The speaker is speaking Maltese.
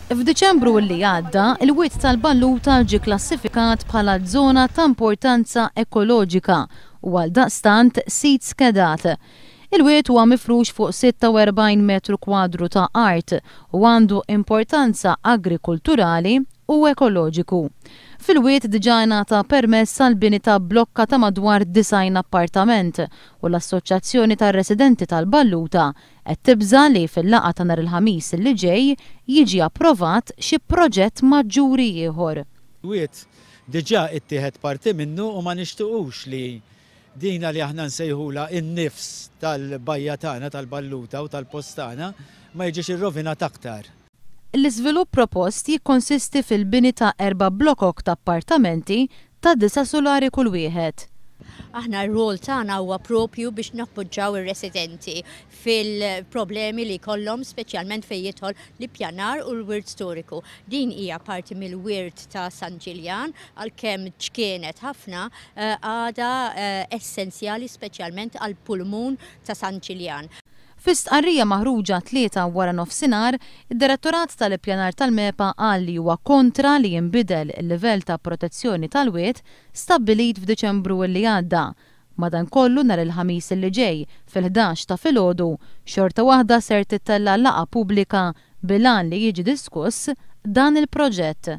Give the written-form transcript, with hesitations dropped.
F'Diċembru li għadda, il-Wied tal-Balluta ġie klassifikat bħala żona ta' importanza ekoloġika u għaldaqstant sit skedat. Il-Wied huwa mifrux fuq 46 metru kwadru ta' art u għandu importanza agrikulturali u ekoloġiku. Fil-Wied diġà ngħata permess għal bini ta' blokka ta' madwar 90 appartament u l-Assocjazzjoni tar-Residenti tal-Balluta qed tibża li fil-laqgha ta' nhar il-Hamis li ġej jiġi approvat xi proġett maġġuri ieħor. Il-Wied diġà ittieħed parti minnu u ma nixtiequx li dina li aħna nsejħula in-nifs tal-bajja tagħna tal-Balluta u tal-post tagħna ma jiġix irrovinat aktar. L-iżvilupp propost jikkonsisti fil-bini ta' 4 blokok ta' appartamenti ta' 9 solari kull wieħed. Aħna r-rol tagħna huwa propju biex nappoġġjaw ir-residenti fil-problemi li jkollhom speċjalment fejn jidħol l-Ippjanar u l-wirt storiku. Din hija parti mill-wirt ta' San Ġiljan għalkemm ġkienet ħafna għada essenzjali speċjalment għall-pulmun ta' San Ġiljan. Fis-stqarrija maħruġa 3 wara nofsinhar, id-Direttorat tal-Ippjanar tal-MEPA qal li huwa kontra li jinbidel il-livell ta' protezzjoni tal-Wied stabbilit f'Diċembru li għadda. Madankollu nhar il-Ħamis li ġej fil-11 ta' filgħodu, xorta wahda ser tittella laqgha pubblika bil-għan li jiġi diskuss dan il-proġett.